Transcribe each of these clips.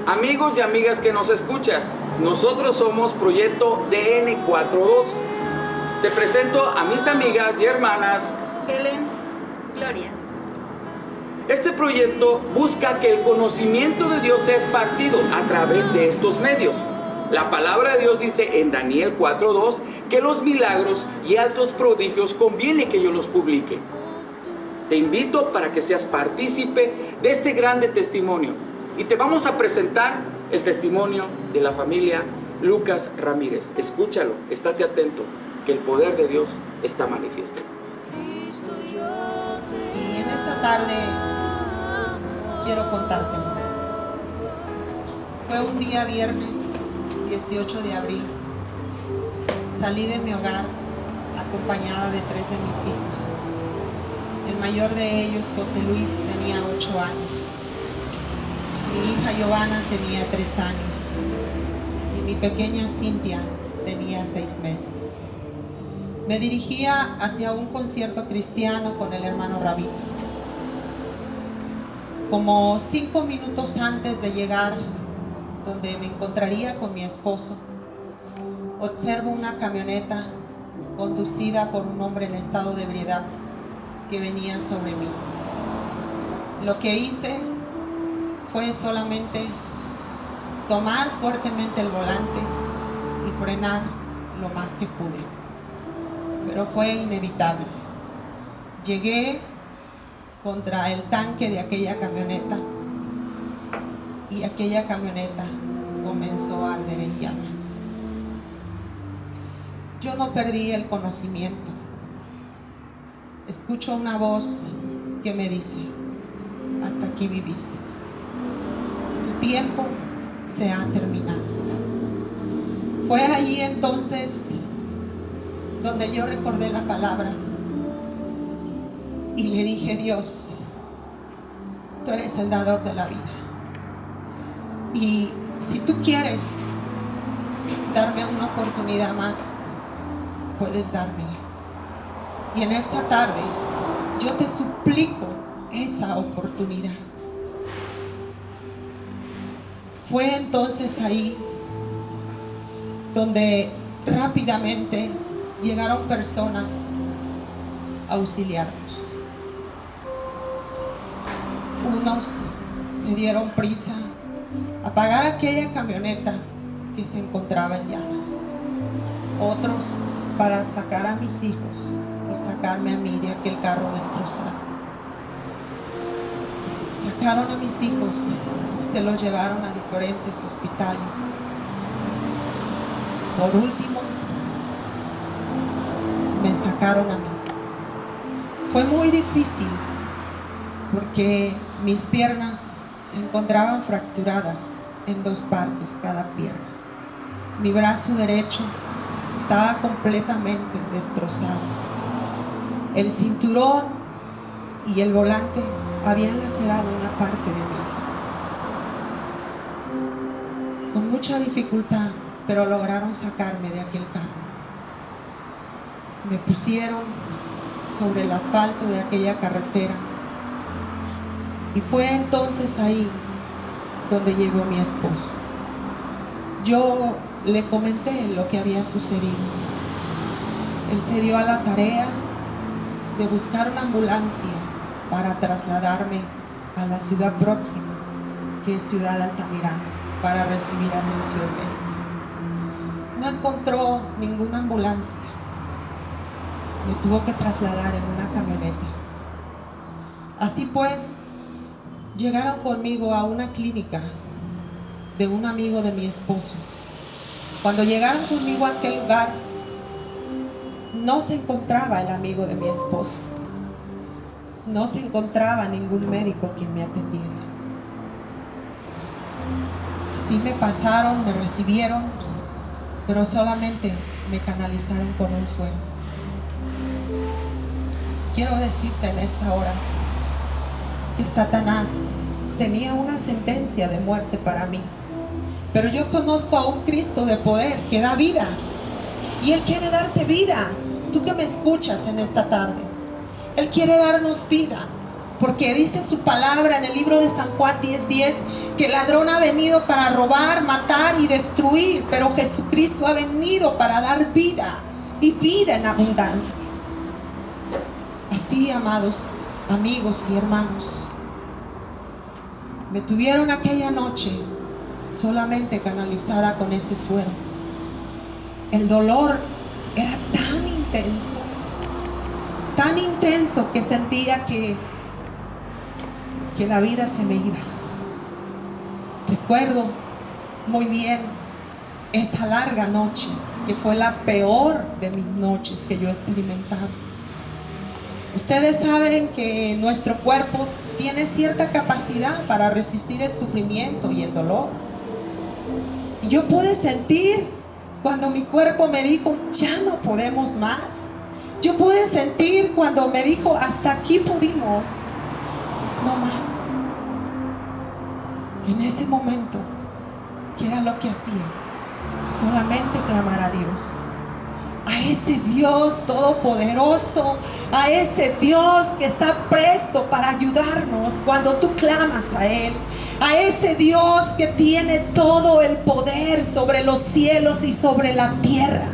Amigos y amigas que nos escuchas, nosotros somos Proyecto DN42. Te presento a mis amigas y hermanas Helen, Gloria. Este proyecto busca que el conocimiento de Dios sea esparcido a través de estos medios. La palabra de Dios dice en Daniel 4:2 que los milagros y altos prodigios conviene que yo los publique. Te invito para que seas partícipe de este grande testimonio y te vamos a presentar el testimonio de la familia Lucas Ramírez. Escúchalo, estate atento, que el poder de Dios está manifiesto. Y en esta tarde quiero contarte. Fue un día viernes 18 de abril. Salí de mi hogar acompañada de 3 de mis hijos. El mayor de ellos, José Luis, tenía 8 años. Mi hija Giovanna tenía 3 años. Y mi pequeña Cintia tenía 6 meses. Me dirigía hacia un concierto cristiano con el hermano Rabito. Como 5 minutos antes de llegar donde me encontraría con mi esposo, observo una camioneta conducida por un hombre en estado de ebriedad que venía sobre mí. Lo que hice fue solamente tomar fuertemente el volante y frenar lo más que pude. Pero fue inevitable. Llegué contra el tanque de aquella camioneta y aquella camioneta comenzó a arder en llamas. Yo no perdí el conocimiento. Escucho una voz que me dice: hasta aquí viviste. Tu tiempo se ha terminado. Fue allí entonces donde yo recordé la palabra y le dije: Dios, tú eres el dador de la vida. Y si tú quieres darme una oportunidad más, puedes dármela. Y en esta tarde yo te suplico esa oportunidad. Fue entonces ahí donde rápidamente llegaron personas a auxiliarnos. Unos se dieron prisa a apagar aquella camioneta que se encontraba en llamas. Otros para sacar a mis hijos y sacarme a mí de aquel carro destrozado. Sacaron a mis hijos y se los llevaron a diferentes hospitales. Por último, me sacaron a mí. Fue muy difícil porque mis piernas se encontraban fracturadas en 2 partes cada pierna. Mi brazo derecho estaba completamente destrozado. El cinturón y el volante habían lacerado una parte de mí. Con mucha dificultad, pero lograron sacarme de aquel carro. Me pusieron sobre el asfalto de aquella carretera. Y fue entonces ahí donde llegó mi esposo. Yo le comenté lo que había sucedido. Él se dio a la tarea de buscar una ambulancia para trasladarme a la ciudad próxima, que es Ciudad Altamirano, para recibir atención médica. No encontró ninguna ambulancia. Me tuvo que trasladar en una camioneta. Así pues, llegaron conmigo a una clínica de un amigo de mi esposo. Cuando llegaron conmigo a aquel lugar, no se encontraba el amigo de mi esposo. No se encontraba ningún médico quien me atendiera. Sí me pasaron, me recibieron, pero solamente me canalizaron con un sueño. Quiero decirte en esta hora que Satanás tenía una sentencia de muerte para mí, pero yo conozco a un Cristo de poder que da vida, y Él quiere darte vida. Tú que me escuchas en esta tarde, Él quiere darnos vida, porque dice su palabra en el libro de San Juan 10:10 que el ladrón ha venido para robar, matar y destruir, pero Jesucristo ha venido para dar vida y vida en abundancia. Así, amados amigos y hermanos, me tuvieron aquella noche solamente canalizada con ese suero. El dolor era tan intenso que sentía que la vida se me iba. Recuerdo muy bien esa larga noche, que fue la peor de mis noches que yo he experimentado. Ustedes saben que nuestro cuerpo tiene cierta capacidad para resistir el sufrimiento y el dolor. Y yo pude sentir cuando mi cuerpo me dijo, ya no podemos más. Yo pude sentir cuando me dijo, hasta aquí pudimos, no más. En ese momento, ¿qué era lo que hacía? Solamente clamar a Dios, a ese Dios todopoderoso, a ese Dios que está presto para ayudarnos cuando tú clamas a Él, a ese Dios que tiene todo el poder sobre los cielos y sobre la tierra.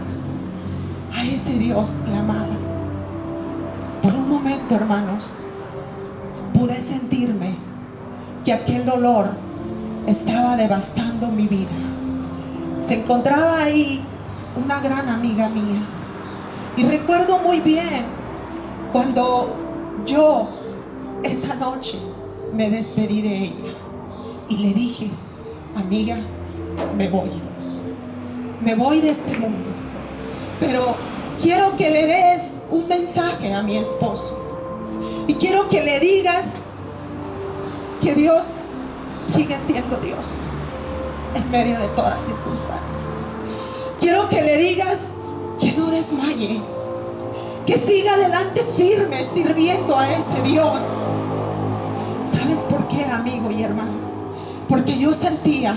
A ese Dios clamaba. Por un momento, hermanos, pude sentirme que aquel dolor estaba devastando mi vida. Se encontraba ahí una gran amiga mía, y recuerdo muy bien cuando yo esa noche me despedí de ella y le dije, amiga, me voy de este mundo, pero quiero que le des un mensaje a mi esposo y quiero que le digas que Dios sigue siendo Dios en medio de toda circunstancia. Quiero que le digas que no desmaye, que siga adelante firme sirviendo a ese Dios. ¿Sabes por qué, amigo y hermano? Porque yo sentía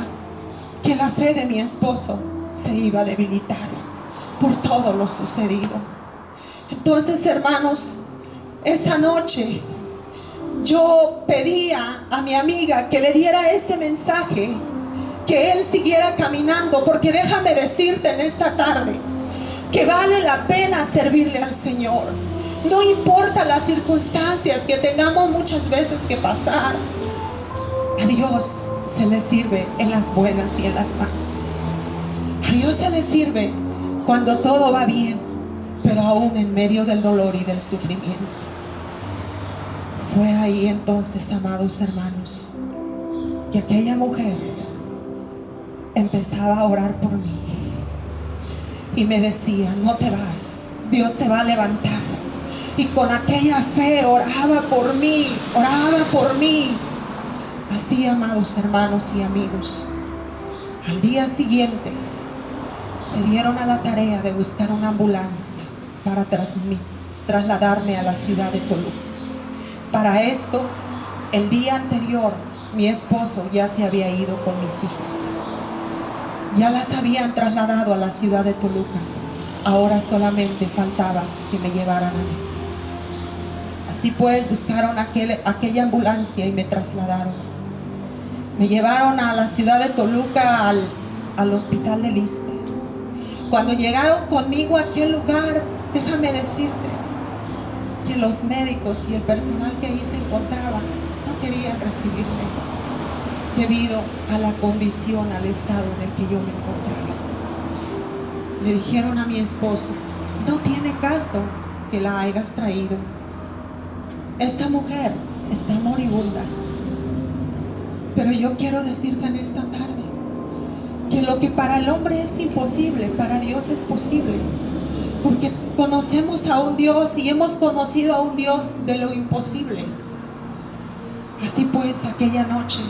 que la fe de mi esposo se iba a debilitar por todo lo sucedido. Entonces, hermanos, esa noche yo pedía a mi amiga que le diera ese mensaje, que él siguiera caminando, porque déjame decirte en esta tarde que vale la pena servirle al Señor. No importa las circunstancias que tengamos muchas veces que pasar, a Dios se le sirve en las buenas y en las malas. A Dios se le sirve cuando todo va bien, pero aún en medio del dolor y del sufrimiento. Fue ahí entonces, amados hermanos, que aquella mujer empezaba a orar por mí y me decía, no te vas, Dios te va a levantar. Y con aquella fe oraba por mí. Así, amados hermanos y amigos, al día siguiente se dieron a la tarea de buscar una ambulancia para trasladarme a la ciudad de Toluca. Para esto, el día anterior, mi esposo ya se había ido con mis hijas. Ya las habían trasladado a la ciudad de Toluca. Ahora solamente faltaba que me llevaran a mí. Así pues, buscaron aquella ambulancia y me trasladaron. Me llevaron a la ciudad de Toluca al hospital del Issste. Cuando llegaron conmigo a aquel lugar, déjame decirte que los médicos y el personal que ahí se encontraba no querían recibirme debido a la condición, al estado en el que yo me encontraba. Le dijeron a mi esposo, no tiene caso que la hayas traído. Esta mujer está moribunda. Pero yo quiero decirte en esta tarde que lo que para el hombre es imposible, para Dios es posible. Porque conocemos a un Dios y hemos conocido a un Dios de lo imposible. Así pues, aquella noche,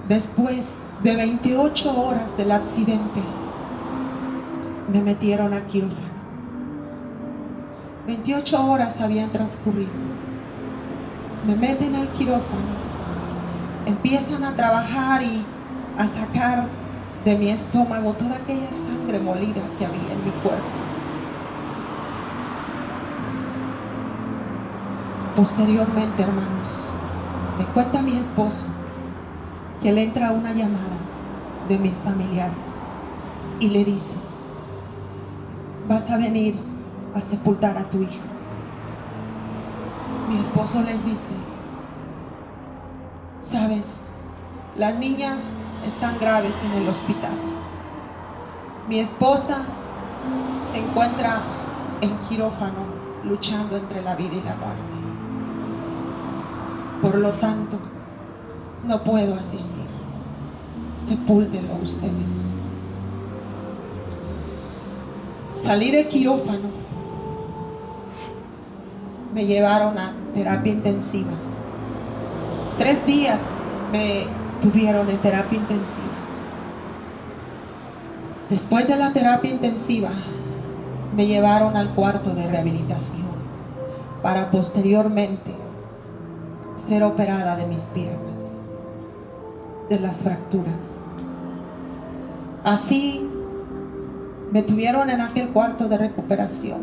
después de 28 horas del accidente, me metieron a quirófano. 28 horas habían transcurrido. Me meten al quirófano. Empiezan a trabajar y a sacar de mi estómago toda aquella sangre molida que había en mi cuerpo. Posteriormente, hermanos, me cuenta mi esposo que le entra una llamada de mis familiares y le dice: vas a venir a sepultar a tu hijo. Mi esposo les dice: sabes, las niñas están graves en el hospital. Mi esposa se encuentra en quirófano luchando entre la vida y la muerte. Por lo tanto, no puedo asistir. Sepúltenlo ustedes. Salí de quirófano. Me llevaron a terapia intensiva. 3 días me tuvieron en terapia intensiva. Después de la terapia intensiva, me llevaron al cuarto de rehabilitación para posteriormente ser operada de mis piernas, de las fracturas. Así me tuvieron en aquel cuarto de recuperación,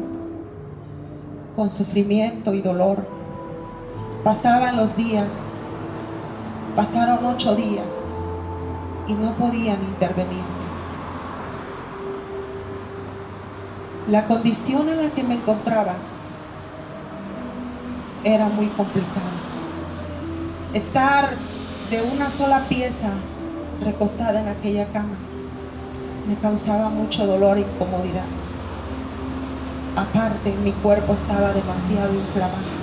con sufrimiento y dolor. Pasaban los días, pasaron 8 días y no podían intervenir. La condición en la que me encontraba era muy complicada. Estar de una sola pieza recostada en aquella cama me causaba mucho dolor e incomodidad. Aparte, mi cuerpo estaba demasiado inflamado.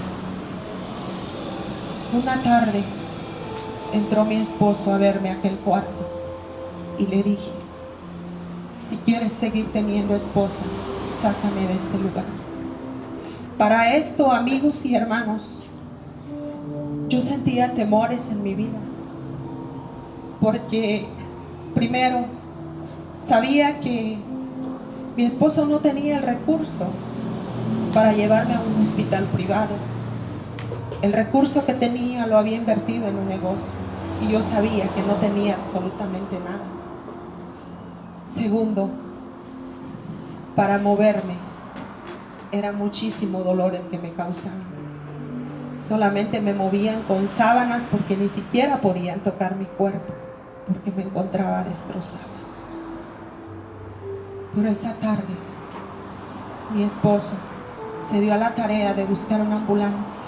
Una tarde entró mi esposo a verme a aquel cuarto y le dije: si quieres seguir teniendo esposa, sácame de este lugar. Para esto, amigos y hermanos, yo sentía temores en mi vida, porque primero sabía que mi esposo no tenía el recurso para llevarme a un hospital privado. El recurso que tenía lo había invertido en un negocio y yo sabía que no tenía absolutamente nada. Segundo, para moverme era muchísimo dolor el que me causaba. Solamente me movían con sábanas porque ni siquiera podían tocar mi cuerpo, porque me encontraba destrozada. Pero esa tarde mi esposo se dio a la tarea de buscar una ambulancia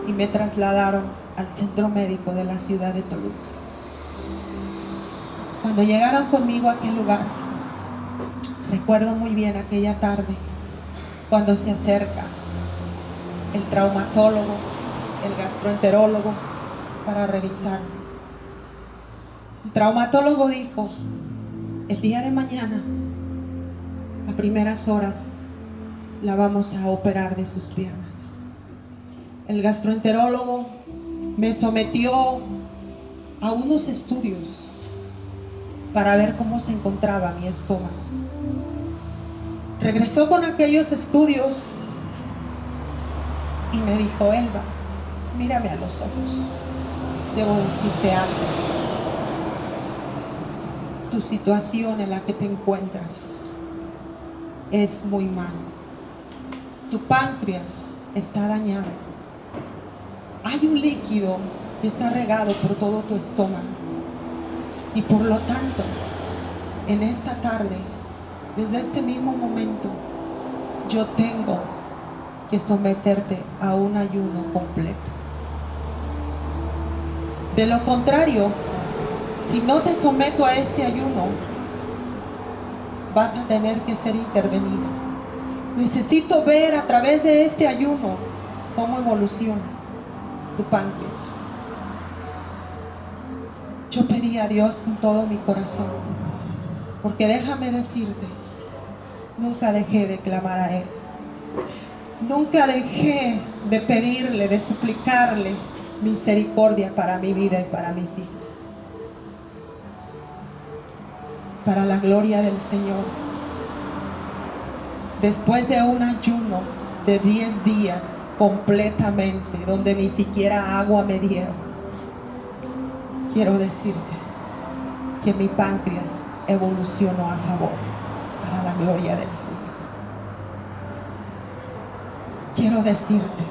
y me trasladaron al centro médico de la ciudad de Toluca. Cuando llegaron conmigo a aquel lugar, recuerdo muy bien aquella tarde cuando se acerca el traumatólogo, el gastroenterólogo para revisarme. El traumatólogo dijo: el día de mañana, a primeras horas, la vamos a operar de sus piernas. El gastroenterólogo me sometió a unos estudios para ver cómo se encontraba mi estómago. Regresó con aquellos estudios y me dijo: Elba, mírame a los ojos, debo decirte algo. Tu situación en la que te encuentras es muy mala. Tu páncreas está dañado. Hay un líquido que está regado por todo tu estómago. Y por lo tanto, en esta tarde, desde este mismo momento, yo tengo que someterte a un ayuno completo. De lo contrario, si no te someto a este ayuno, vas a tener que ser intervenida. Necesito ver a través de este ayuno cómo evoluciona tu páncreas. Yo pedí a Dios con todo mi corazón, porque déjame decirte, nunca dejé de clamar a Él. Nunca dejé de pedirle, de suplicarle misericordia para mi vida y para mis hijos. Para la gloria del Señor, después de un ayuno de 10 días completamente, donde ni siquiera agua me dieron, quiero decirte que mi páncreas evolucionó a favor, para la gloria del Señor. Quiero decirte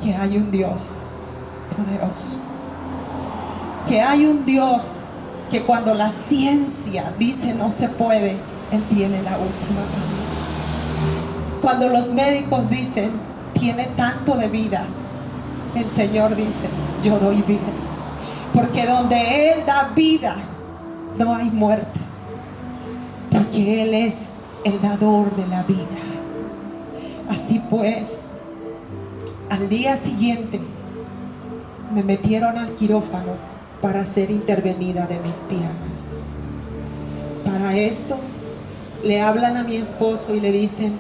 que hay un Dios poderoso. que hay un Dios que cuando la ciencia dice no se puede, Él tiene la última palabra. Cuando los médicos dicen tiene tanto de vida, el Señor dice yo doy vida. Porque donde Él da vida, no hay muerte. Porque Él es el dador de la vida. Así pues, al día siguiente me metieron al quirófano para ser intervenida de mis piernas. Para esto le hablan a mi esposo y le dicen: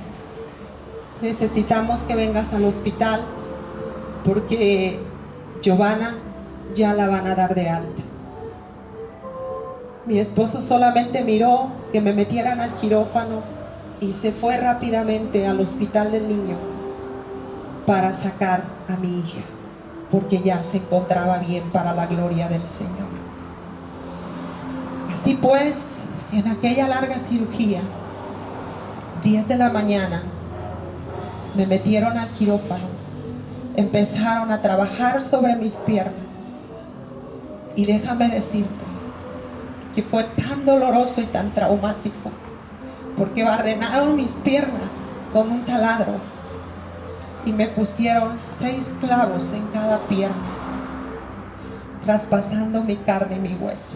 necesitamos que vengas al hospital porque Giovanna ya la van a dar de alta. Mi esposo solamente miró que me metieran al quirófano y se fue rápidamente al hospital del niño para sacar a mi hija, porque ya se encontraba bien, para la gloria del Señor. Así pues, en aquella larga cirugía, 10 de la mañana, me metieron al quirófano, empezaron a trabajar sobre mis piernas, y déjame decirte que fue tan doloroso y tan traumático, porque barrenaron mis piernas con un taladro y me pusieron 6 clavos en cada pierna, traspasando mi carne y mi hueso.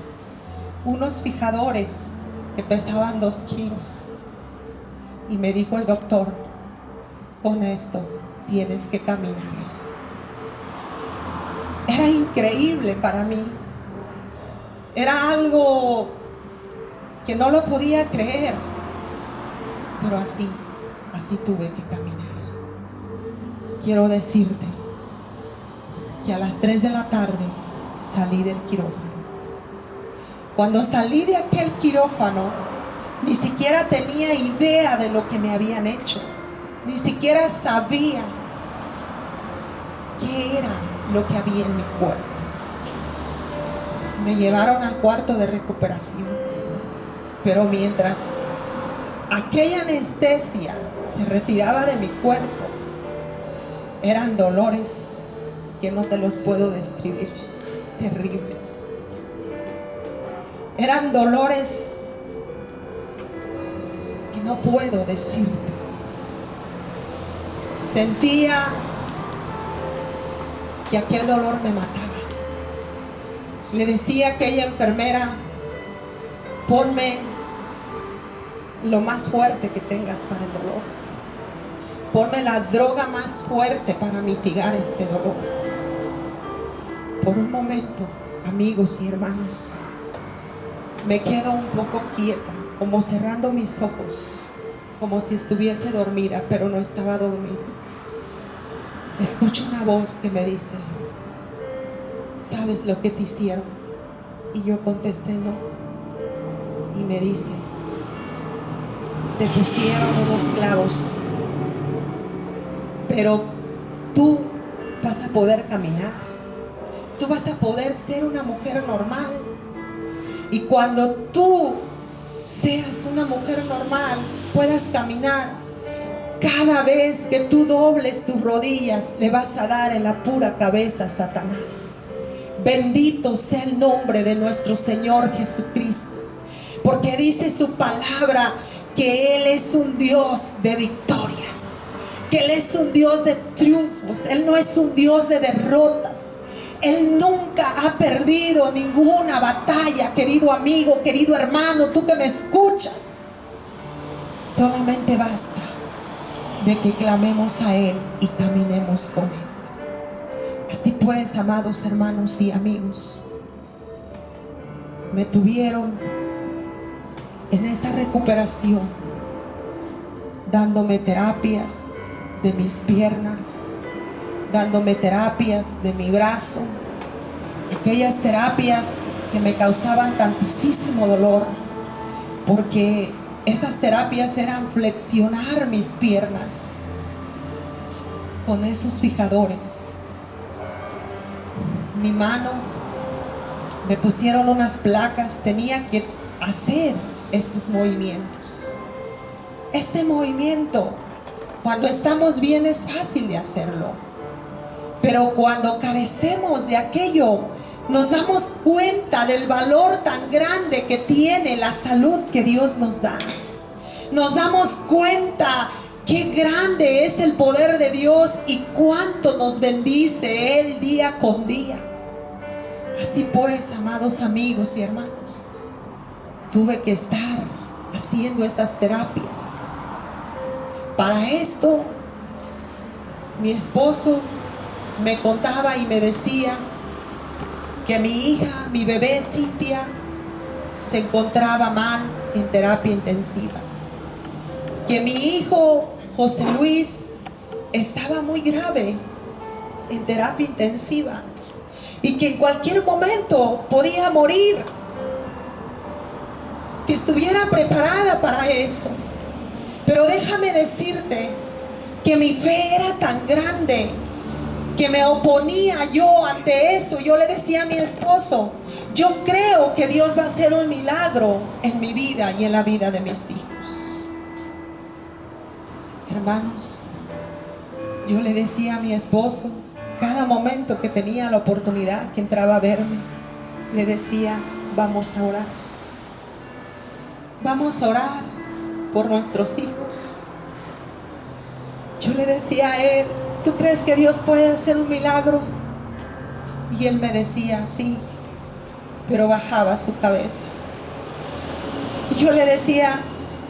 Unos fijadores que pesaban 2 kilos. Y me dijo el doctor: con esto tienes que caminar. Era increíble para mí. Era algo que no lo podía creer. Pero así tuve que caminar. Quiero decirte que a las 3 de la tarde salí del quirófano. Cuando salí de aquel quirófano, ni siquiera tenía idea de lo que me habían hecho. Ni siquiera sabía qué era lo que había en mi cuerpo. Me llevaron al cuarto de recuperación. Pero mientras aquella anestesia se retiraba de mi cuerpo, eran dolores que no te los puedo describir, terribles. Eran dolores que no puedo decirte. Sentía que aquel dolor me mataba. Le decía a aquella enfermera: ponme lo más fuerte que tengas para el dolor. Ponme la droga más fuerte para mitigar este dolor. Por un momento, amigos y hermanos, me quedo un poco quieta, como cerrando mis ojos, como si estuviese dormida, pero no estaba dormida. Escucho una voz que me dice: ¿sabes lo que te hicieron? Y yo contesté: no. Y me dice: te pusieron unos clavos, pero tú vas a poder caminar. Tú vas a poder ser una mujer normal. Y cuando tú seas una mujer normal, puedas caminar, cada vez que tú dobles tus rodillas, le vas a dar en la pura cabeza a Satanás. Bendito sea el nombre de nuestro Señor Jesucristo, porque dice su palabra que Él es un Dios de victorias, que Él es un Dios de triunfos. Él no es un Dios de derrotas. Él nunca ha perdido ninguna batalla, querido amigo, querido hermano, tú que me escuchas. Solamente basta de que clamemos a Él y caminemos con Él. Así pues, amados hermanos y amigos, me tuvieron en esa recuperación, dándome terapias de mis piernas, dándome terapias de mi brazo, aquellas terapias que me causaban tantísimo dolor, porque esas terapias eran flexionar mis piernas con esos fijadores. Mi mano, me pusieron unas placas, tenía que hacer estos movimientos. Este movimiento, cuando estamos bien, es fácil de hacerlo. Pero cuando carecemos de aquello nos damos cuenta del valor tan grande que tiene la salud que Dios nos da. Nos damos cuenta qué grande es el poder de Dios y cuánto nos bendice Él día con día. Así pues, amados amigos y hermanos, tuve que estar haciendo esas terapias. Para esto, mi esposo me contaba y me decía que mi hija, mi bebé Cintia, se encontraba mal en terapia intensiva. Que mi hijo José Luis estaba muy grave en terapia intensiva y que en cualquier momento podía morir. Que estuviera preparada para eso. Pero déjame decirte que mi fe era tan grande que me oponía yo ante eso. Yo le decía a mi esposo: yo creo que Dios va a hacer un milagro en mi vida y en la vida de mis hijos. Hermanos, yo le decía a mi esposo, cada momento que tenía la oportunidad que entraba a verme, le decía: vamos a orar. Vamos a orar por nuestros hijos. Yo le decía a él: ¿tú crees que Dios puede hacer un milagro? Y él me decía: sí, pero bajaba su cabeza. Y yo le decía: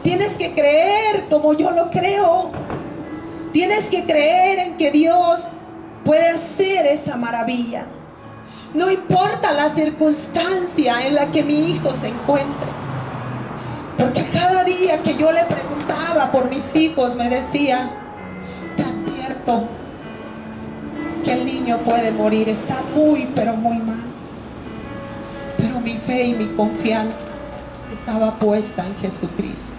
tienes que creer como yo lo creo. Tienes que creer en que Dios puede hacer esa maravilla. No importa la circunstancia en la que mi hijo se encuentre. Porque cada día que yo le preguntaba por mis hijos, me decía: te advierto que el niño puede morir, está muy, pero muy mal. Pero mi fe y mi confianza estaba puesta en Jesucristo.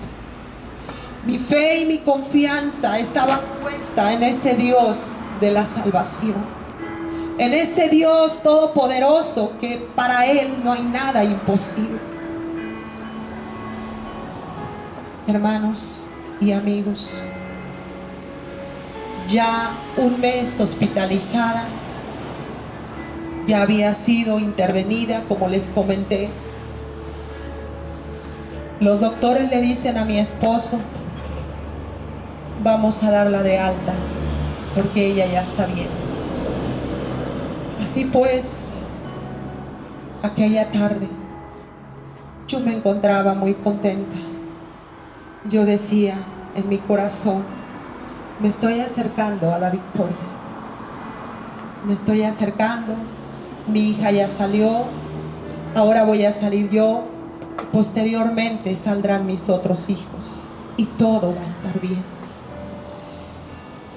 Mi fe y mi confianza estaba puesta en ese Dios de la salvación, en ese Dios todopoderoso que para Él no hay nada imposible. Hermanos y amigos, ya un mes hospitalizada, ya había sido intervenida, como les comenté. Los doctores le dicen a mi esposo: vamos a darla de alta porque ella ya está bien. Así pues, aquella tarde yo me encontraba muy contenta. Yo decía en mi corazón: me estoy acercando a la victoria. Me estoy acercando. Mi hija ya salió. Ahora voy a salir yo. Posteriormente saldrán mis otros hijos. Y todo va a estar bien.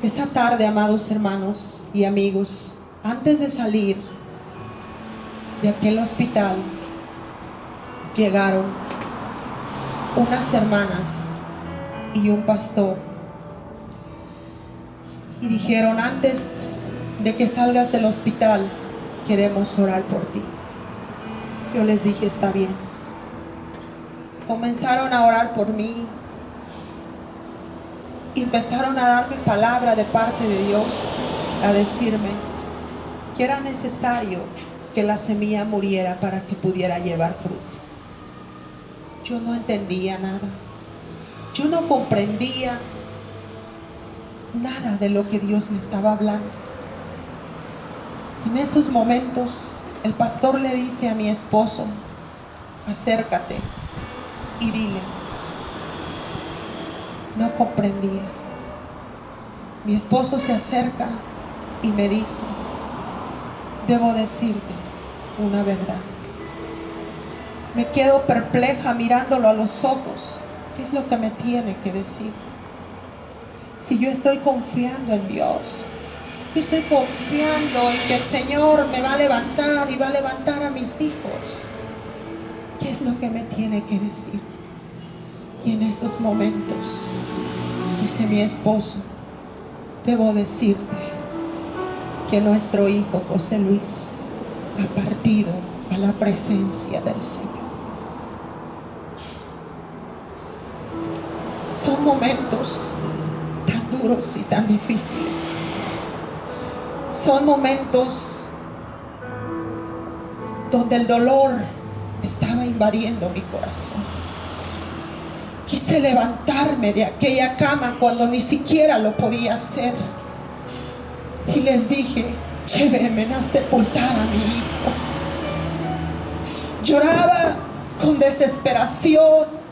Esa tarde, amados hermanos y amigos, antes de salir de aquel hospital, llegaron unas hermanas y un pastor y dijeron: antes de que salgas del hospital, queremos orar por ti. Yo les dije: está bien. Comenzaron a orar por mí y empezaron a darme palabra de parte de Dios, a decirme que era necesario que la semilla muriera para que pudiera llevar fruto. Yo no entendía nada. Yo no comprendía nada de lo que Dios me estaba hablando. En esos momentos, el pastor le dice a mi esposo: acércate y dile. No comprendía. Mi esposo se acerca y me dice: debo decirte una verdad. Me quedo perpleja mirándolo a los ojos. ¿Qué es lo que me tiene que decir? Si yo estoy confiando en Dios, yo estoy confiando en que el Señor me va a levantar y va a levantar a mis hijos. ¿Qué es lo que me tiene que decir? Y en esos momentos dice mi esposo: debo decirte que nuestro hijo José Luis ha partido a la presencia del Señor. Son momentos tan duros y tan difíciles. Son momentos donde el dolor estaba invadiendo mi corazón. Quise levantarme de aquella cama cuando ni siquiera lo podía hacer. Y les dije: llévenme a sepultar a mi hijo. Lloraba con desesperación.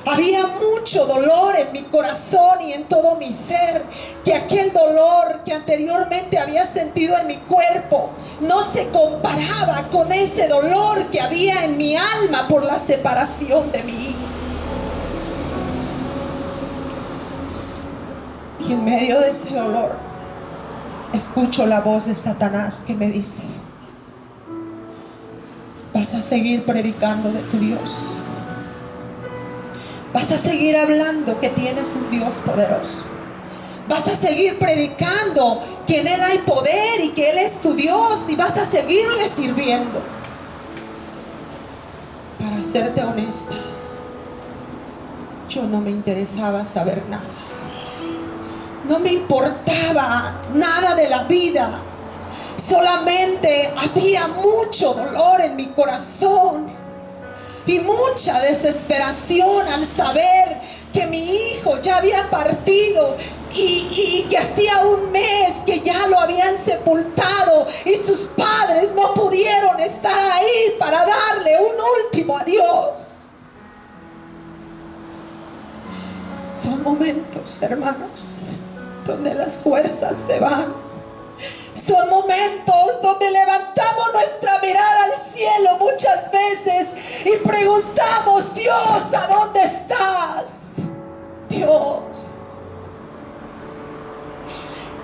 Había mucho dolor en mi corazón y en todo mi ser, que aquel dolor que anteriormente había sentido en mi cuerpo no se comparaba con ese dolor que había en mi alma por la separación de mi hijo. Y en medio de ese dolor escucho la voz de Satanás que me dice: vas a seguir predicando de tu Dios. Vas a seguir hablando que tienes un Dios poderoso. Vas a seguir predicando que en Él hay poder y que Él es tu Dios, y vas a seguirle sirviendo. Para serte honesta, yo no me interesaba saber nada. No me importaba nada de la vida. Solamente había mucho dolor en mi corazón y mucha desesperación al saber que mi hijo ya había partido y que hacía un mes que ya lo habían sepultado y sus padres no pudieron estar ahí para darle un último adiós. Son momentos, hermanos, donde las fuerzas se van. Son momentos donde levantamos nuestra mirada al cielo muchas veces y preguntamos: Dios, ¿a dónde estás? Dios,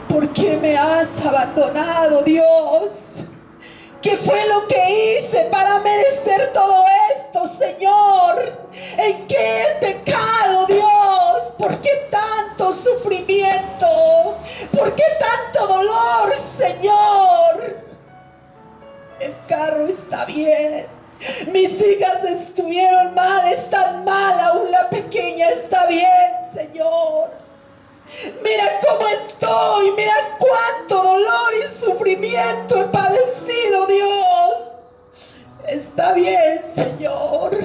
¿por qué me has abandonado, Dios? ¿Qué fue lo que hice para merecer todo esto, Señor? ¿En qué he pecado, Dios? ¿Por qué tanto sufrimiento? ¿Por qué tanto dolor, Señor? El carro está bien. Mis hijas estuvieron mal, están mal. Aún la pequeña está bien, Señor. Mira cómo estoy, mira cuánto dolor y sufrimiento he padecido, Dios. Está bien, Señor,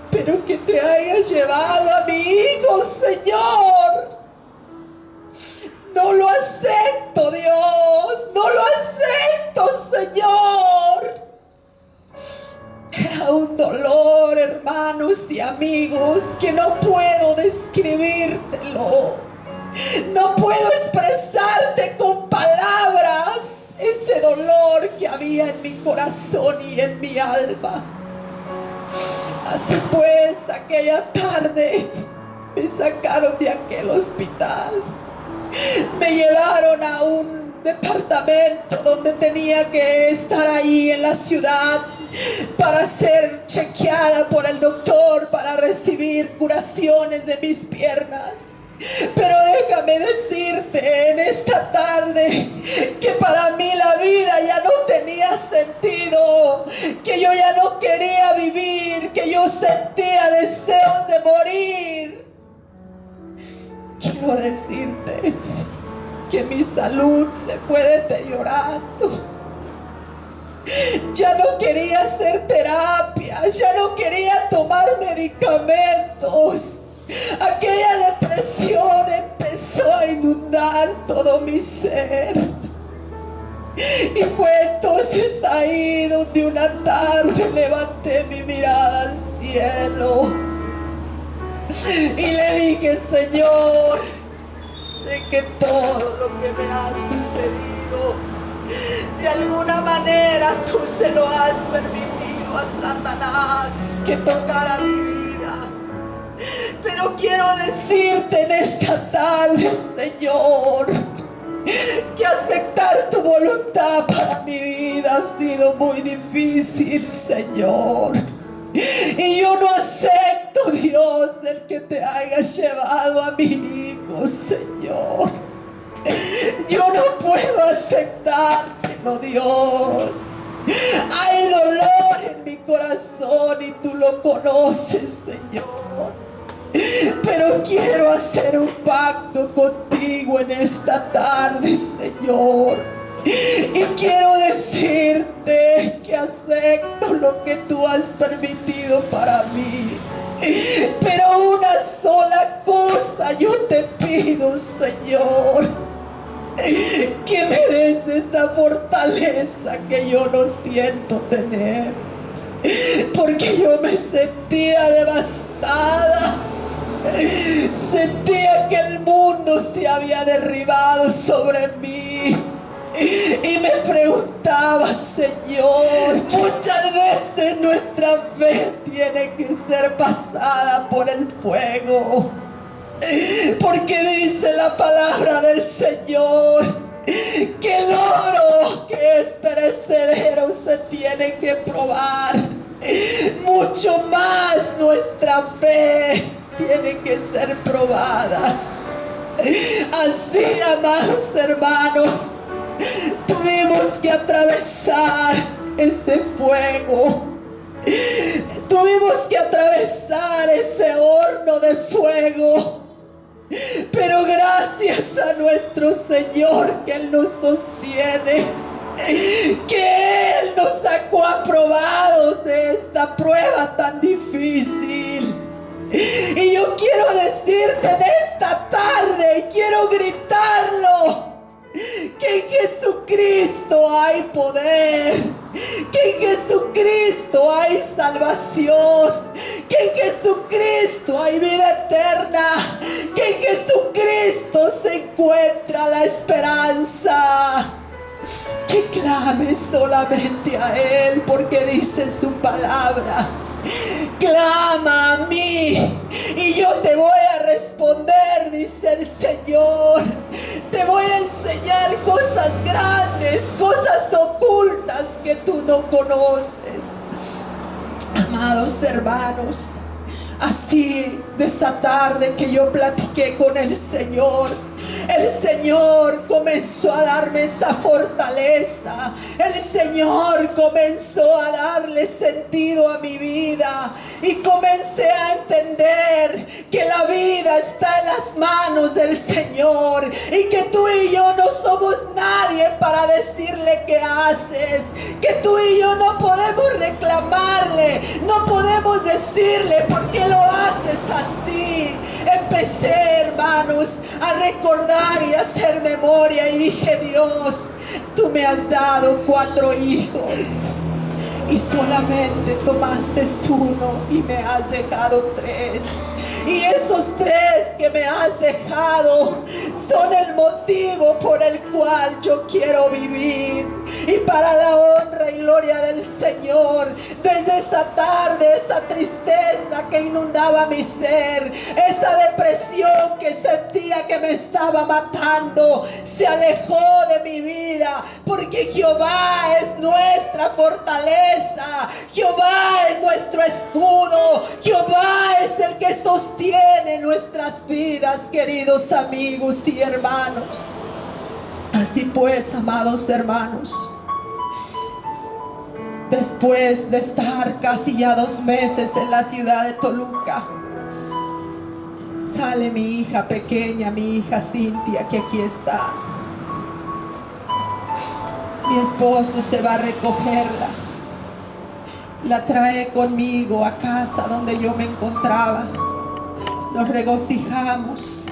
pero que te hayas llevado a mi hijo, Señor, no lo acepto, Dios, no lo acepto, Señor. Era un dolor, hermanos y amigos, que no puedo describírtelo. No puedo expresarte con palabras ese dolor que había en mi corazón y en mi alma. Así pues, aquella tarde me sacaron de aquel hospital. Me llevaron a un departamento donde tenía que estar ahí en la ciudad para ser chequeada por el doctor, para recibir curaciones de mis piernas. Pero déjame decirte en esta tarde que para mí la vida ya no tenía sentido, que yo ya no quería vivir, que yo sentía deseos de morir. Quiero decirte que mi salud se fue deteriorando. Ya no quería hacer terapia, ya no quería tomar medicamentos. Aquella depresión empezó a inundar todo mi ser. Y fue entonces ahí donde una tarde levanté mi mirada al cielo y le dije: Señor, sé que todo lo que me ha sucedido, de alguna manera tú se lo has permitido a Satanás que tocara mi vida. Pero quiero decirte en esta tarde, Señor, que aceptar tu voluntad para mi vida ha sido muy difícil, Señor. Y yo no acepto, Dios, el que te hayas llevado a mi hijo, Señor. Yo no puedo aceptártelo, Dios. Hay dolor en mi corazón y tú lo conoces, Señor. Pero quiero hacer un pacto contigo en esta tarde, Señor. Y quiero decirte que acepto lo que tú has permitido para mí. Pero una sola cosa yo te pido, Señor, que me des esa fortaleza que yo no siento tener, porque yo me sentía devastada, sentía que el mundo se había derribado sobre mí. Y me preguntaba, Señor, muchas veces nuestra fe tiene que ser pasada por el fuego, porque dice la palabra del Señor que el oro que es perecedero se tiene que probar. Mucho más nuestra fe tiene que ser probada. Así, amados hermanos, tuvimos que atravesar ese fuego. Tuvimos que atravesar ese horno de fuego. Pero gracias a nuestro Señor que Él nos sostiene, que Él nos sacó aprobados de esta prueba tan difícil. Y yo quiero decirte en esta tarde, quiero gritarlo, que en Jesucristo hay poder, que en Jesucristo hay salvación, que en Jesucristo hay vida eterna, que en Jesucristo se encuentra la esperanza. Que clame solamente a Él, porque dice su palabra: clama a mí y yo te voy a responder, dice el Señor. Te voy a enseñar cosas grandes, cosas ocultas que tú no conoces. Amados hermanos, así de esa tarde que yo platiqué con el Señor comenzó a darme esa fortaleza. El Señor comenzó a darle sentido a mi vida, y comencé a entender que la vida está en las manos del Señor, y que tú y yo no somos nadie para decirle qué haces, que tú y yo no podemos reclamarle, no podemos decirle por qué lo haces así. Empecé, hermanos, a recordar y a hacer memoria, y dije: Dios, tú me has dado 4 hijos y solamente tomaste uno y me has dejado 3. Y esos 3 que me has dejado son el motivo por el cual yo quiero vivir. Y para la honra y gloria del Señor, desde esa tarde, esa tristeza que inundaba mi ser, esa depresión que sentía que me estaba matando, se alejó de mi vida, porque Jehová es nuestra fortaleza, Jehová es nuestro escudo, Jehová es el que sostiene nuestras vidas, queridos amigos y hermanos. Así pues, amados hermanos, después de estar casi ya 2 meses en la ciudad de Toluca, sale mi hija pequeña, mi hija Cintia, que aquí está. Mi esposo se va a recogerla, la trae conmigo a casa donde yo me encontraba. Nos regocijamos.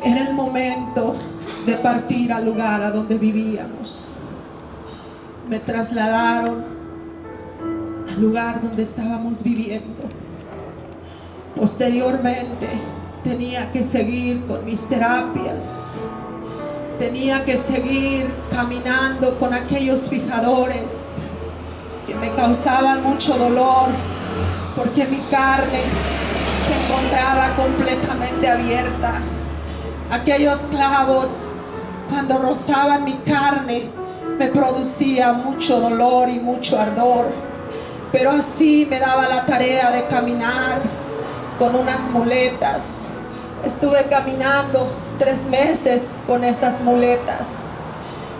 Era el momento de partir al lugar a donde vivíamos. Me trasladaron al lugar donde estábamos viviendo. Posteriormente tenía que seguir con mis terapias, tenía que seguir caminando con aquellos fijadores que me causaban mucho dolor, porque mi carne se encontraba completamente abierta. Aquellos clavos, cuando rozaban mi carne, me producía mucho dolor y mucho ardor. Pero así me daba la tarea de caminar con unas muletas. Estuve caminando 3 meses con esas muletas.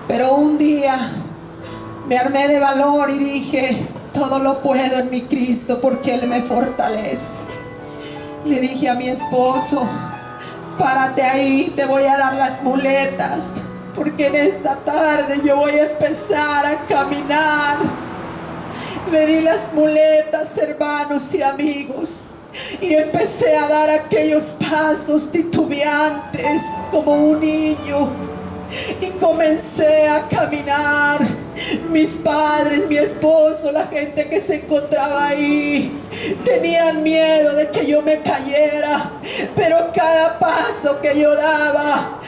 Pero un día me armé de valor y dije: todo lo puedo en mi Cristo, porque Él me fortalece. Le dije a mi esposo: párate ahí, te voy a dar las muletas. porque en esta tarde yo voy a empezar a caminar. Me di las muletas, hermanos y amigos, y empecé a dar aquellos pasos titubeantes como un niño, y comencé a caminar. Mis padres, mi esposo, la gente que se encontraba ahí tenían miedo de que yo me cayera, pero cada paso que yo daba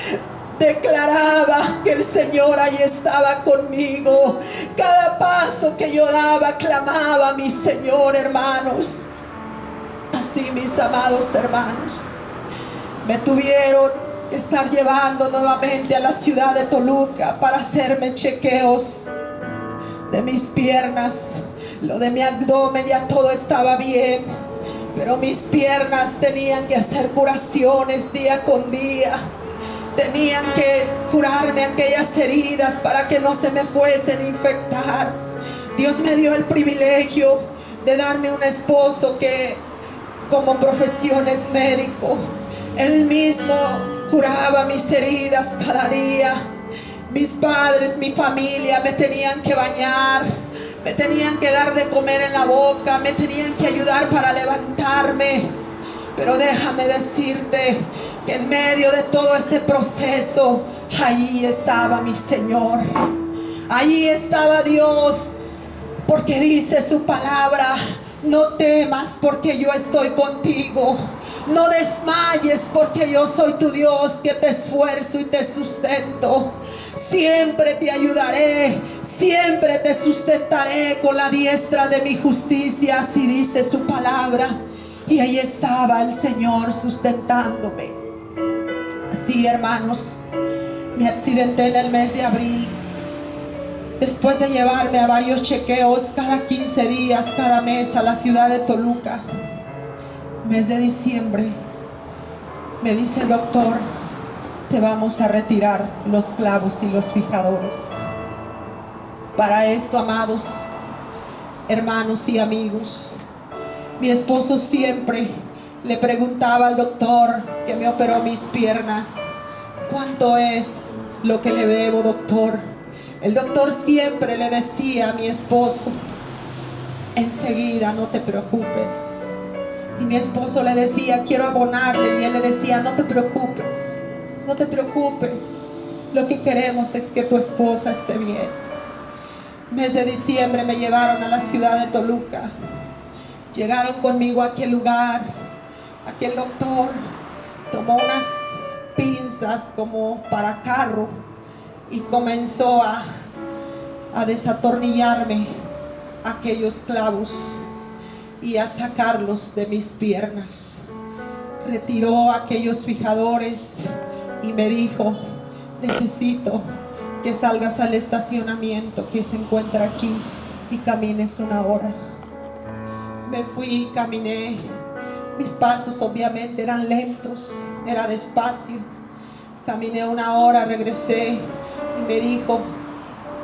declaraba que el Señor ahí estaba conmigo. Cada paso que yo daba clamaba a mi Señor, hermanos. Así, mis amados hermanos, me tuvieron que estar llevando nuevamente a la ciudad de Toluca para hacerme chequeos de mis piernas. Lo de mi abdomen ya todo estaba bien, pero mis piernas tenían que hacer curaciones día con día. Tenían que curarme aquellas heridas para que no se me fuesen a infectar. Dios me dio el privilegio de darme un esposo que como profesión es médico. Él mismo curaba mis heridas cada día. Mis padres, mi familia me tenían que bañar, me tenían que dar de comer en la boca, me tenían que ayudar para levantarme. Pero déjame decirte que en medio de todo ese proceso, allí estaba mi Señor. Allí estaba Dios, porque dice su palabra: no temas porque yo estoy contigo. No desmayes porque yo soy tu Dios, que te esfuerzo y te sustento. Siempre te ayudaré, siempre te sustentaré con la diestra de mi justicia, así dice su palabra. Y ahí estaba el Señor sustentándome. Así, hermanos, me accidenté en el mes de abril. Después de llevarme a varios chequeos cada 15 días, cada mes, a la ciudad de Toluca, mes de diciembre, me dice el doctor: te vamos a retirar los clavos y los fijadores. Para esto, amados hermanos y amigos, mi esposo siempre le preguntaba al doctor que me operó mis piernas: ¿cuánto es lo que le debo, doctor? El doctor siempre le decía a mi esposo: enseguida, no te preocupes. Y mi esposo le decía: quiero abonarle. Y él le decía: no te preocupes, no te preocupes. Lo que queremos es que tu esposa esté bien. Mes de diciembre me llevaron a la ciudad de Toluca. Llegaron conmigo a aquel lugar. Aquel doctor tomó unas pinzas como para carro y comenzó a desatornillarme aquellos clavos y a sacarlos de mis piernas. Retiró aquellos fijadores y me dijo: necesito que salgas al estacionamiento que se encuentra aquí y camines 1 hora. Me fui y caminé. Mis pasos obviamente eran lentos, era despacio. Caminé 1 hora, regresé y me dijo: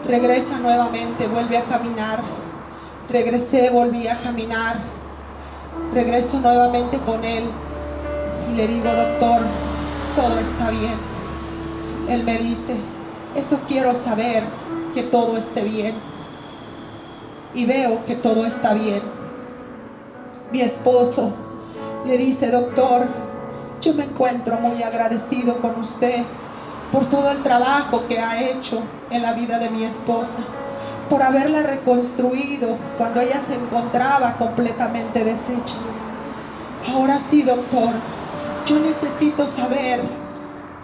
regresa nuevamente, vuelve a caminar. Regresé, volví a caminar. Regreso nuevamente con él y le digo: doctor, todo está bien. Él me dice: eso quiero saber, que todo esté bien. Y veo que todo está bien. Mi esposo le dice: doctor, yo me encuentro muy agradecido con usted por todo el trabajo que ha hecho en la vida de mi esposa, por haberla reconstruido cuando ella se encontraba completamente deshecha. Ahora sí, doctor, yo necesito saber,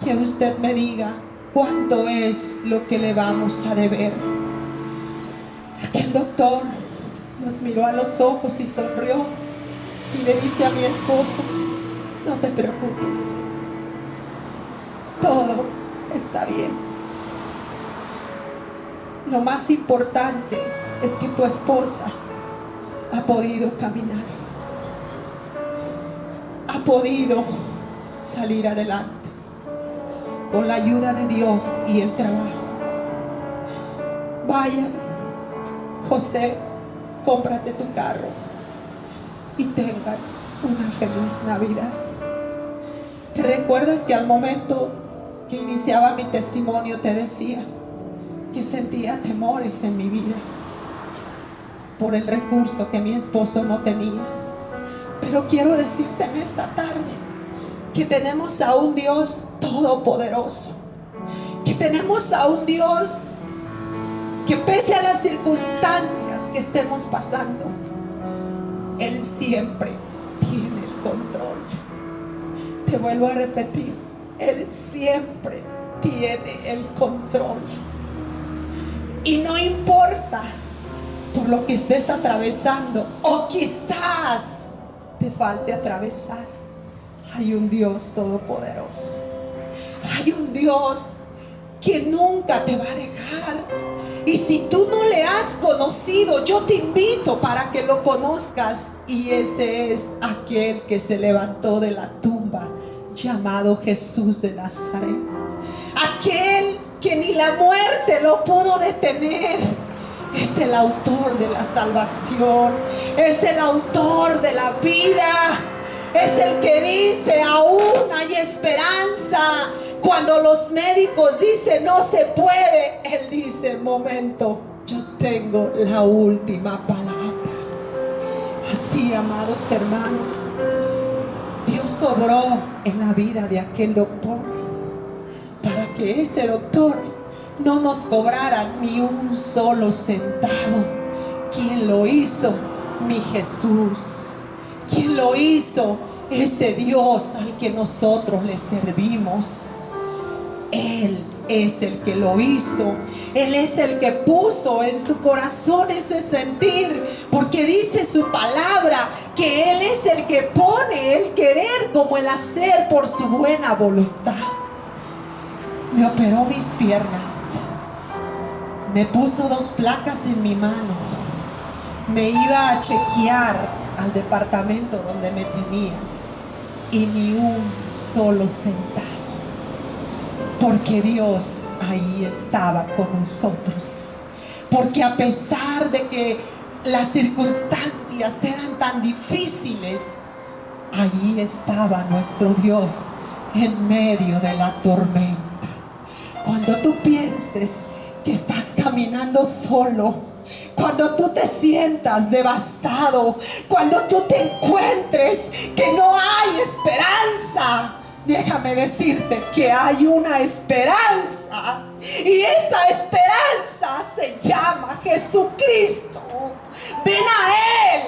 que usted me diga cuánto es lo que le vamos a deber. Aquel doctor nos miró a los ojos y sonrió y le dice a mi esposo: no te preocupes, todo está bien. Lo más importante es que tu esposa ha podido caminar, ha podido salir adelante con la ayuda de Dios y el trabajo. Vaya, José, cómprate tu carro y tengan una feliz Navidad. ¿Te recuerdas que al momento que iniciaba mi testimonio, te decía que sentía temores en mi vida por el recurso que mi esposo no tenía. Pero quiero decirte en esta tarde que tenemos a un Dios todopoderoso, que tenemos a un Dios que pese a las circunstancias que estemos pasando, Él siempre tiene el control. Te vuelvo a repetir, Él siempre tiene el control. Y no importa por lo que estés atravesando o quizás te falte atravesar, hay un Dios todopoderoso. Hay un Dios que nunca te va a dejar. Y si tú no le has conocido, yo te invito para que lo conozcas. Y ese es aquel que se levantó de la tumba, llamado Jesús de Nazaret. Aquel que ni la muerte lo pudo detener. Es el autor de la salvación, es el autor de la vida, es el que dice: aún hay esperanza. Cuando los médicos dicen no se puede, Él dice: momento, yo tengo la última palabra. Así, amados hermanos, Dios obró en la vida de aquel doctor para que ese doctor no nos cobrara ni un solo centavo. ¿Quién lo hizo? Mi Jesús. ¿Quién lo hizo? Ese Dios al que nosotros le servimos. Él es el que lo hizo. Él es el que puso en su corazón ese sentir, porque dice su palabra que Él es el que pone el querer como el hacer por su buena voluntad. Me operó mis piernas, me puso 2 placas en mi mano, me iba a chequear al departamento donde me tenía y ni un solo centavo, porque Dios ahí estaba con nosotros. Porque a pesar de que las circunstancias eran tan difíciles, ahí estaba nuestro Dios en medio de la tormenta. Cuando tú pienses que estás caminando solo, cuando tú te sientas devastado, cuando tú te encuentres que no hay esperanza, déjame decirte que hay una esperanza. Y esa esperanza se llama Jesucristo. Ven a Él.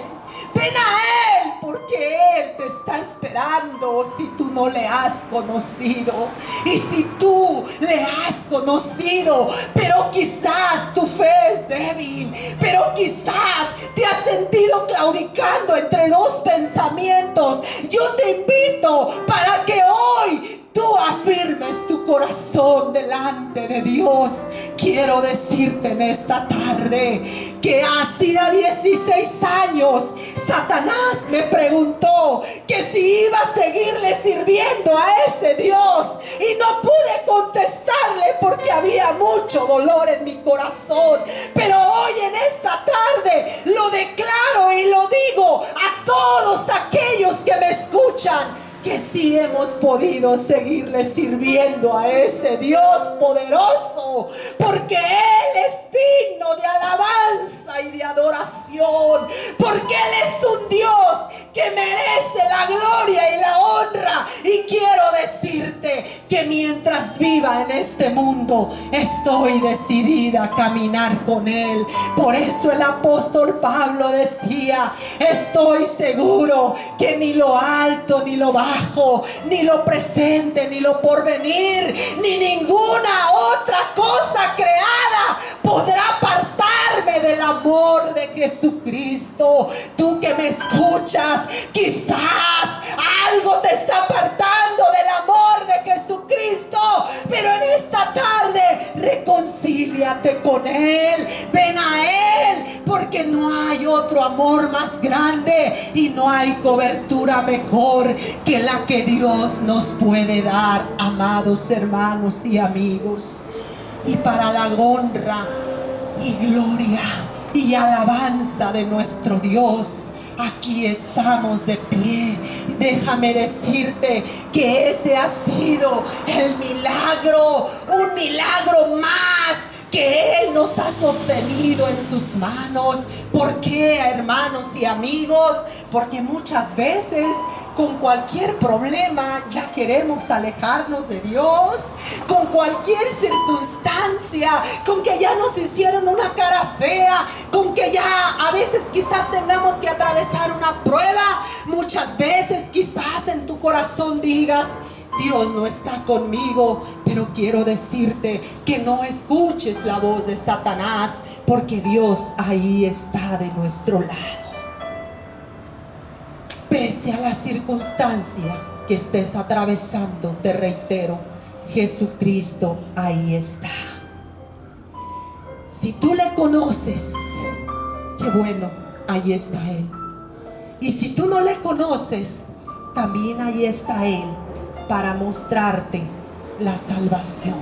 Ven a Él, porque Él te está esperando si tú no le has conocido. Y si tú le has conocido, pero quizás tu fe es débil, pero quizás te has sentido claudicando entre 2 pensamientos, yo te invito para que hoy tú afirmes tu corazón delante de Dios. Quiero decirte en esta tarde que hacía 16 años Satanás me preguntó que si iba a seguirle sirviendo a ese Dios, y no pude contestarle porque había mucho dolor en mi corazón. Pero hoy en esta tarde lo declaro y lo digo a todos aquellos que me escuchan, que sí hemos podido seguirle sirviendo a ese Dios poderoso, porque Él es digno de alabanza y de adoración, porque Él es un Dios que merece la gloria y la honra. Y quiero decirte que mientras viva en este mundo, estoy decidida a caminar con Él. Por eso el apóstol Pablo decía: estoy seguro que ni lo alto ni lo bajo, ni lo presente ni lo porvenir, ni ninguna otra cosa creada podrá apartarme del amor de Jesucristo. Tú que me escuchas, quizás algo te está apartando del amor de Jesucristo, pero en esta tarde reconcíliate con Él. Ven a Él, porque no hay otro amor más grande y no hay cobertura mejor que la que Dios nos puede dar, amados hermanos y amigos. Y para la honra y gloria y alabanza de nuestro Dios, aquí estamos de pie. Déjame decirte que ese ha sido el milagro, un milagro más que Él nos ha sostenido en sus manos. ¿Por qué, hermanos y amigos? Porque muchas veces con cualquier problema ya queremos alejarnos de Dios. Con cualquier circunstancia, con que ya nos hicieron una cara fea, con que ya a veces quizás tengamos que atravesar una prueba, muchas veces quizás en tu corazón digas: Dios no está conmigo. Pero quiero decirte que no escuches la voz de Satanás, porque Dios ahí está de nuestro lado. Pese a la circunstancia que estés atravesando, te reitero, Jesucristo ahí está. Si tú le conoces, qué bueno, ahí está Él. Y si tú no le conoces, también ahí está Él, para mostrarte la salvación,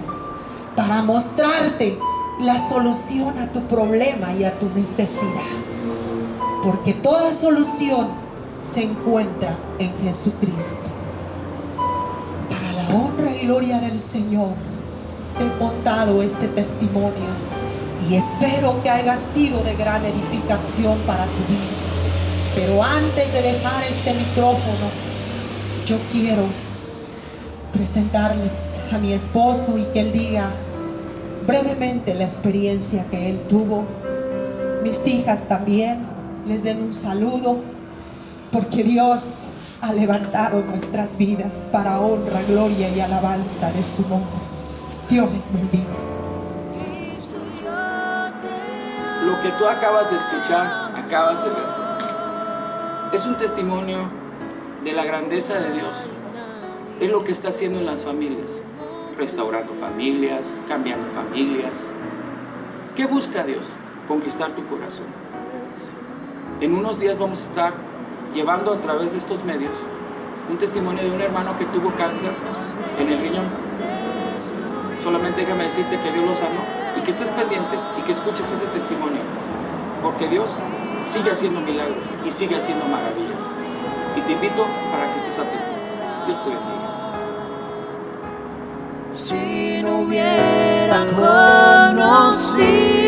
para mostrarte la solución a tu problema y a tu necesidad, porque toda solución se encuentra en Jesucristo. Para la honra y gloria del Señor, te he contado este testimonio y espero que haya sido de gran edificación para tu vida. Pero antes de dejar este micrófono, yo quiero presentarles a mi esposo y que él diga brevemente la experiencia que él tuvo. Mis hijas también les den un saludo, porque Dios ha levantado nuestras vidas para honra, gloria y alabanza de su nombre. Dios les bendiga. Lo que tú acabas de escuchar, acabas de ver, es un testimonio de la grandeza de Dios. Es lo que está haciendo en las familias, restaurando familias, cambiando familias. ¿Qué busca Dios? Conquistar tu corazón. En unos días vamos a estar llevando a través de estos medios un testimonio de un hermano que tuvo cáncer en el riñón. Solamente déjame decirte que Dios lo sanó y que estés pendiente y que escuches ese testimonio, porque Dios sigue haciendo milagros y sigue haciendo maravillas. Y te invito para que estés atento. Dios te bendiga. Si no hubiera conocido